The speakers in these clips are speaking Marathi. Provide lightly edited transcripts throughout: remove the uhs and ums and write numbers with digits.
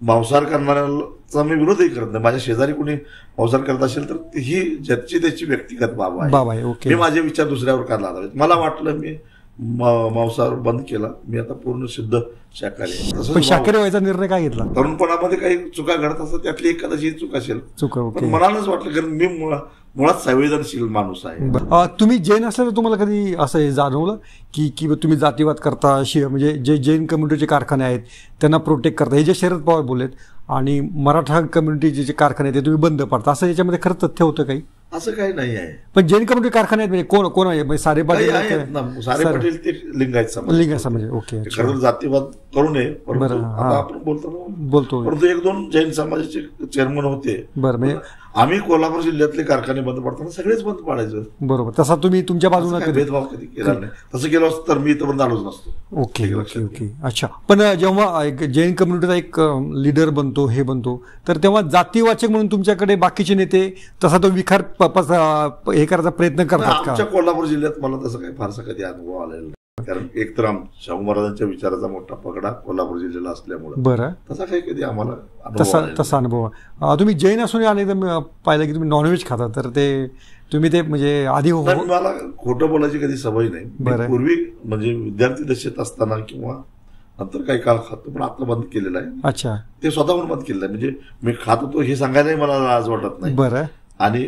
मांसाहार करणाऱ्याचा मी विरोधही करत नाही. माझ्या शेजारी कोणी मांसाहार करत असेल तर ही ज्याची त्याची व्यक्तिगत बाब आहे. ओके. मी माझे विचार दुसऱ्यावर का लादावेत. मला वाटलं मी मांसाहार बंद केला. मी आता पूर्ण शुद्ध शाकाहारी आहे. पण शाकाहारी व्हायचा निर्णय काय घेतला? तरुणपणामध्ये काही चुका घडत असतात, त्यातली एक कदाचित चूक असेल. पण मनानच वाटलं, कारण मी मुळात संवेदनशील माणूस आहे. तुम्ही जैन असल्यावर तुम्हाला कधी असं जाणवलं की तुम्ही जातीवाद करता, म्हणजे जे जैन कम्युनिटीचे कारखाने आहेत त्यांना प्रोटेक्ट करता, हे जे शरद पवार बोललेत, आणि मराठा कम्युनिटीचे जे कारखाने आहेत ते तुम्ही बंद पाडता, असं याच्यामध्ये खरं तथ्य होतं काही? असं काही नाही आहे. पण जैन कम्युनिटी कारखाने आहेत म्हणजे कोण आहे? म्हणजे सारे पाटील आहेत ना. सारे पाटील ते लिंगायत समाज. ओके. खरं जातीवाद करू नये, परंतु आता आपण बोलतो, परंतु एक दोन जैन समाजाचे चेअरमन होते. बरं. म्हणजे आम्ही कोल्हापूर जिल्ह्यातले कारखाने बंद पडताना सगळेच बंद पाडायचं. बरोबर. तसा तुम्ही तुमच्या बाजूने भेदभाव कधी केला नाही. तसं केलं असतं तर मी इथं आलोच नसतो. ओके. अच्छा. पण जेव्हा जैन कम्युनिटीचा एक लीडर बनतो, हे बनतो, तर तेव्हा जातीवाचक म्हणून तुमच्याकडे बाकीचे नेते तसा तो विखार हे करायचा प्रयत्न करतात का? आमच्या कोल्हापूर जिल्ह्यात मला तसं काही फारसा कधी अनुभव आलेला नाही. कारण एकतर शाहू महाराजांच्या विचाराचा मोठा पगडा कोल्हापूर जिल्ह्याला असल्यामुळे बरं तसा काही कधी आम्हाला तसा अनुभव. तुम्ही जैन असून अनेकदा पाहिलं की तुम्ही नॉनव्हेज खाता, तर ते तुम्ही ते म्हणजे आधी मला खोटं बोलायची कधी सवय नाही. पूर्वी म्हणजे विद्यार्थी दशेत असताना किंवा नंतर काही काळ खातो, पण आता बंद केलेलं आहे. अच्छा. ते स्वतःहून बंद केलेलं आहे. म्हणजे मी खात होतो हे सांगायलाही मला लाज वाटत नाही. बरं. आणि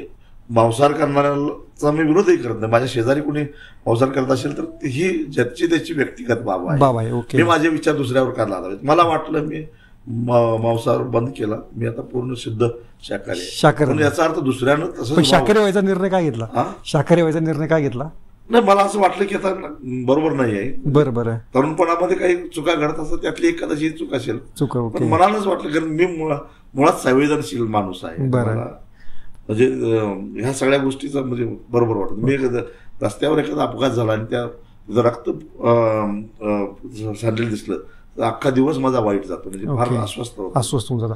मांसाहार करणाऱ्याचा मी विरोधही करत नाही. माझ्या शेजारी कोणी मांसाहार करत असेल तर ही ज्याची त्याची व्यक्तिगत बाब आहे. ओके. मी माझे विचार दुसऱ्यावर का लादावेत. मला वाटलं मी मांसाहार बंद केला. मी आता पूर्ण शुद्ध शाकाहारी आहे. याचा अर्थ दुसऱ्यानं तसं शाकाहारी व्हायचा निर्णय काय घेतला? शाकाहारी व्हायचा निर्णय काय घेतला? नाही, मला असं वाटलं की आता बरोबर नाही आहे. बरं. तरुणपणामध्ये काही चुका घडत असतात, त्यातली एक कदाचित चूक असेल. पण मनानच वाटलं, कारण मी मुळात संवेदनशील माणूस आहे. म्हणजे ह्या सगळ्या गोष्टीचं म्हणजे बरोबर वाटत. मी रस्त्यावर एखादा अपघात झाला आणि त्या रक्त सांडलेलं दिसलं तर अख्खा दिवस माझा वाईट जातो. म्हणजे फार अस्वस्थ होऊन जातो.